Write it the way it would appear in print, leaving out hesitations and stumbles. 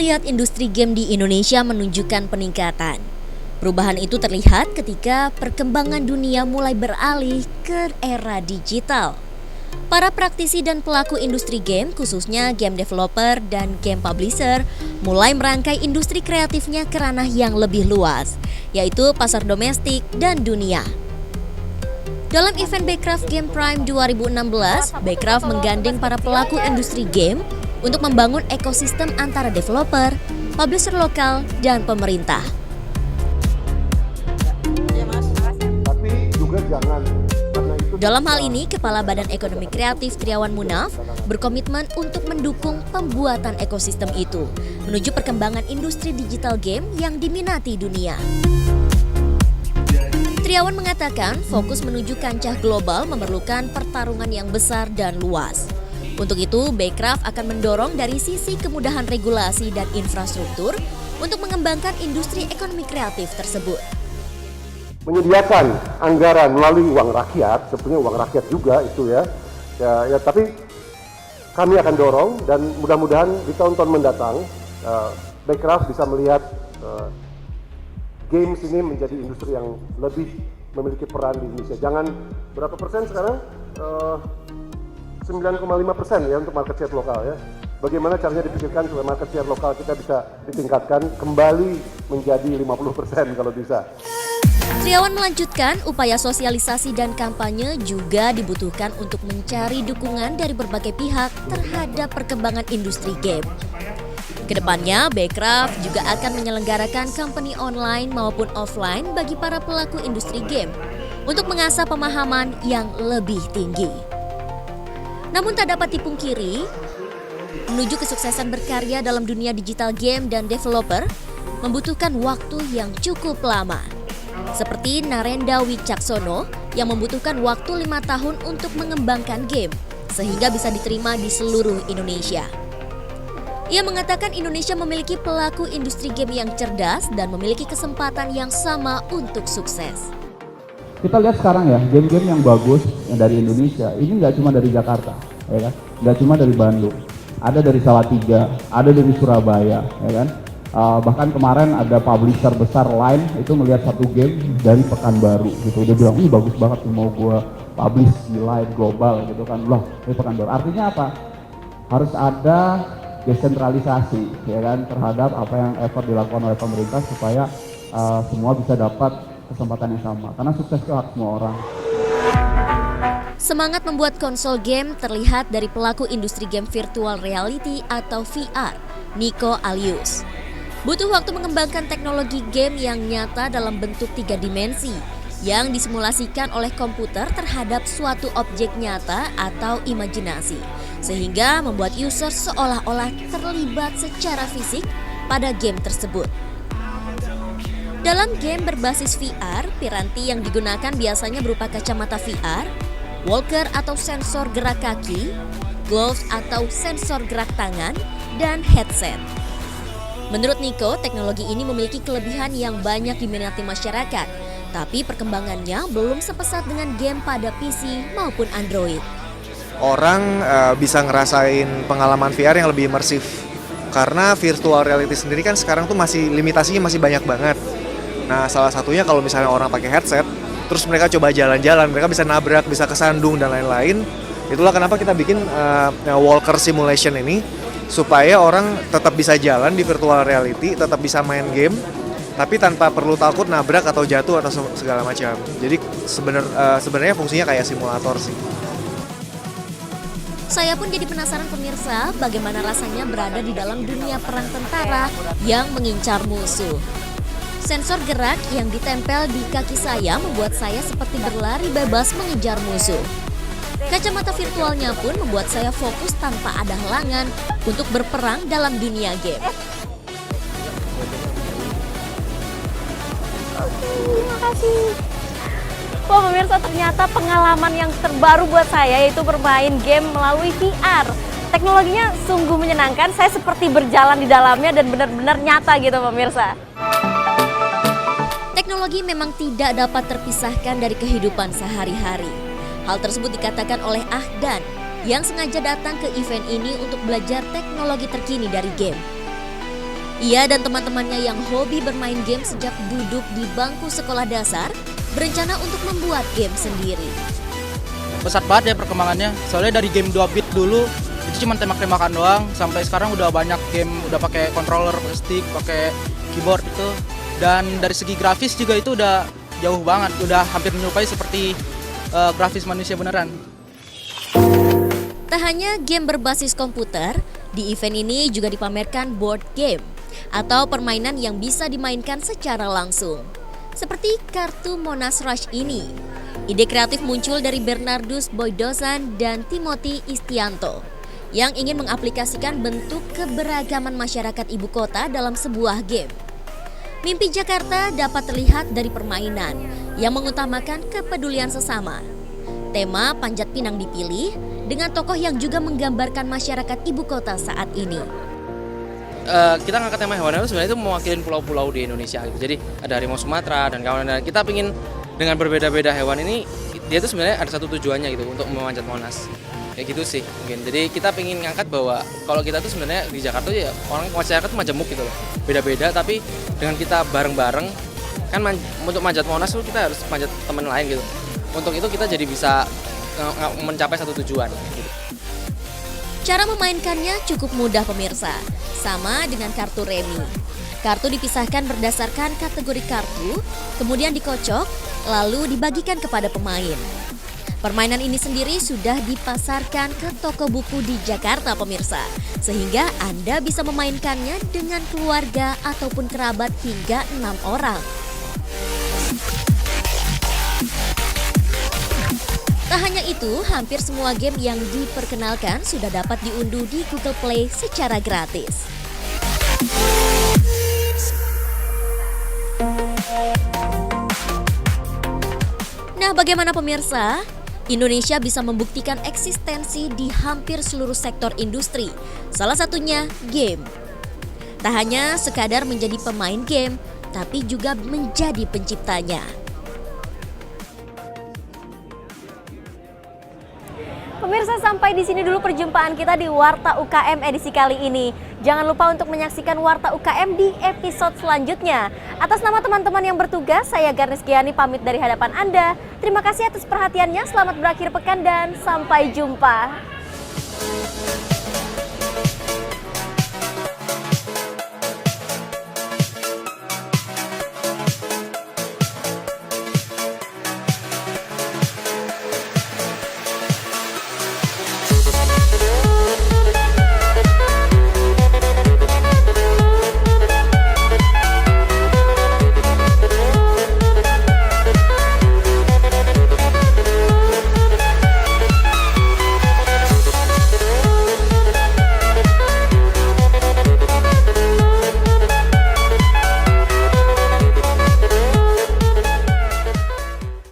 melihat industri game di Indonesia menunjukkan peningkatan. Perubahan itu terlihat ketika perkembangan dunia mulai beralih ke era digital. Para praktisi dan pelaku industri game, khususnya game developer dan game publisher, mulai merangkai industri kreatifnya ke ranah yang lebih luas, yaitu pasar domestik dan dunia. Dalam event Backcraft Game Prime 2016, Backcraft menggandeng para pelaku industri game untuk membangun ekosistem antara developer, publisher lokal, dan pemerintah. Dalam hal ini, Kepala Badan Ekonomi Kreatif Triawan Munaf berkomitmen untuk mendukung pembuatan ekosistem itu menuju perkembangan industri digital game yang diminati dunia. Triawan mengatakan fokus menuju kancah global memerlukan pertarungan yang besar dan luas. Untuk itu, Backcraft akan mendorong dari sisi kemudahan regulasi dan infrastruktur untuk mengembangkan industri ekonomi kreatif tersebut. Menyediakan anggaran melalui uang rakyat, sebetulnya uang rakyat juga itu ya, tapi kami akan dorong dan mudah-mudahan di tahun-tahun mendatang Backcraft bisa melihat games ini menjadi industri yang lebih memiliki peran di Indonesia. Jangan berapa persen sekarang? 9,5% ya untuk market share lokal ya. Bagaimana caranya dipikirkan supaya market share lokal kita bisa ditingkatkan kembali menjadi 50% kalau bisa. Triawan melanjutkan, upaya sosialisasi dan kampanye juga dibutuhkan untuk mencari dukungan dari berbagai pihak terhadap perkembangan industri game. Kedepannya, Backcraft juga akan menyelenggarakan company online maupun offline bagi para pelaku industri game untuk mengasah pemahaman yang lebih tinggi. Namun tak dapat dipungkiri, menuju kesuksesan berkarya dalam dunia digital game dan developer membutuhkan waktu yang cukup lama. Seperti Narenda Wicaksono yang membutuhkan waktu 5 tahun untuk mengembangkan game sehingga bisa diterima di seluruh Indonesia. Ia mengatakan Indonesia memiliki pelaku industri game yang cerdas dan memiliki kesempatan yang sama untuk sukses. Kita lihat sekarang ya, game-game yang bagus yang dari Indonesia, ini nggak cuma dari Jakarta, ya kan? Nggak cuma dari Bandung, ada dari Salatiga, ada dari Surabaya, ya kan? Bahkan kemarin ada publisher besar lain itu melihat satu game dari Pekanbaru, gitu. Dia bilang, bagus banget nih, mau gue publish di Line global, gitu kan? Loh, ini Pekanbaru. Artinya apa? Harus ada desentralisasi, ya kan? Terhadap apa yang effort dilakukan oleh pemerintah supaya semua bisa dapat kesempatan yang sama, karena sukses itu hak semua orang. Semangat membuat konsol game terlihat dari pelaku industri game virtual reality atau VR, Nico Alius. Butuh waktu mengembangkan teknologi game yang nyata dalam bentuk 3 dimensi yang disimulasikan oleh komputer terhadap suatu objek nyata atau imajinasi, sehingga membuat user seolah-olah terlibat secara fisik pada game tersebut. Dalam game berbasis VR, piranti yang digunakan biasanya berupa kacamata VR, walker atau sensor gerak kaki, gloves atau sensor gerak tangan, dan headset. Menurut Nico, teknologi ini memiliki kelebihan yang banyak diminati masyarakat, tapi perkembangannya belum sepesat dengan game pada PC maupun Android. Orang bisa ngerasain pengalaman VR yang lebih imersif, karena virtual reality sendiri kan sekarang tuh limitasinya masih banyak banget. Nah, salah satunya kalau misalnya orang pakai headset, terus mereka coba jalan-jalan, mereka bisa nabrak, bisa kesandung, dan lain-lain. Itulah kenapa kita bikin walker simulation ini, supaya orang tetap bisa jalan di virtual reality, tetap bisa main game, tapi tanpa perlu takut nabrak atau jatuh atau segala macam. Jadi sebenarnya fungsinya kayak simulator sih. Saya pun jadi penasaran pemirsa, bagaimana rasanya berada di dalam dunia perang tentara yang mengincar musuh. Sensor gerak yang ditempel di kaki saya membuat saya seperti berlari bebas mengejar musuh. Kacamata virtualnya pun membuat saya fokus tanpa ada halangan untuk berperang dalam dunia game. Terima kasih. Wah pemirsa, ternyata pengalaman yang terbaru buat saya yaitu bermain game melalui VR. Teknologinya sungguh menyenangkan, saya seperti berjalan di dalamnya dan benar-benar nyata gitu pemirsa. Teknologi memang tidak dapat terpisahkan dari kehidupan sehari-hari. Hal tersebut dikatakan oleh Ahdan yang sengaja datang ke event ini untuk belajar teknologi terkini dari game. Ia dan teman-temannya yang hobi bermain game sejak duduk di bangku sekolah dasar berencana untuk membuat game sendiri. Pesat banget ya perkembangannya, soalnya dari game 2 bit dulu itu cuma tembak-tembakan doang, sampai sekarang udah banyak game udah pakai controller, pakai stick, pakai keyboard itu. Dan dari segi grafis juga itu udah jauh banget, udah hampir menyerupai seperti grafis manusia beneran. Tak hanya game berbasis komputer, di event ini juga dipamerkan board game atau permainan yang bisa dimainkan secara langsung. Seperti kartu Monas Rush ini. Ide kreatif muncul dari Bernardus Boydosan dan Timothy Istianto yang ingin mengaplikasikan bentuk keberagaman masyarakat ibu kota dalam sebuah game. Mimpi Jakarta dapat terlihat dari permainan yang mengutamakan kepedulian sesama. Tema Panjat Pinang dipilih dengan tokoh yang juga menggambarkan masyarakat ibu kota saat ini. Kita ngangkat tema hewan itu sebenarnya itu mewakili pulau-pulau di Indonesia gitu. Jadi ada harimau Sumatera dan kawan-kawan. Kita ingin dengan berbeda-beda hewan ini, dia tuh sebenarnya ada satu tujuannya gitu untuk memanjat Monas. Kayak gitu sih mungkin. Jadi kita ingin ngangkat bahwa kalau kita tuh sebenarnya di Jakarta ya orang masyarakat tuh majemuk gitu loh. Beda-beda tapi dengan kita bareng-bareng kan untuk manjat Monas tuh kita harus manjat teman lain gitu. Untuk itu kita jadi bisa mencapai satu tujuan gitu. Cara memainkannya cukup mudah pemirsa, sama dengan kartu remi. Kartu dipisahkan berdasarkan kategori kartu, kemudian dikocok, lalu dibagikan kepada pemain. Permainan ini sendiri sudah dipasarkan ke toko buku di Jakarta pemirsa, sehingga Anda bisa memainkannya dengan keluarga ataupun kerabat hingga 6 orang. Tak hanya itu, hampir semua game yang diperkenalkan sudah dapat diunduh di Google Play secara gratis. Nah, bagaimana pemirsa? Indonesia bisa membuktikan eksistensi di hampir seluruh sektor industri, salah satunya game. Tak hanya sekadar menjadi pemain game, tapi juga menjadi penciptanya. Pemirsa, sampai di sini dulu perjumpaan kita di Warta UKM edisi kali ini. Jangan lupa untuk menyaksikan Warta UKM di episode selanjutnya. Atas nama teman-teman yang bertugas, saya Garnis Giani pamit dari hadapan Anda. Terima kasih atas perhatiannya, selamat berakhir pekan dan sampai jumpa.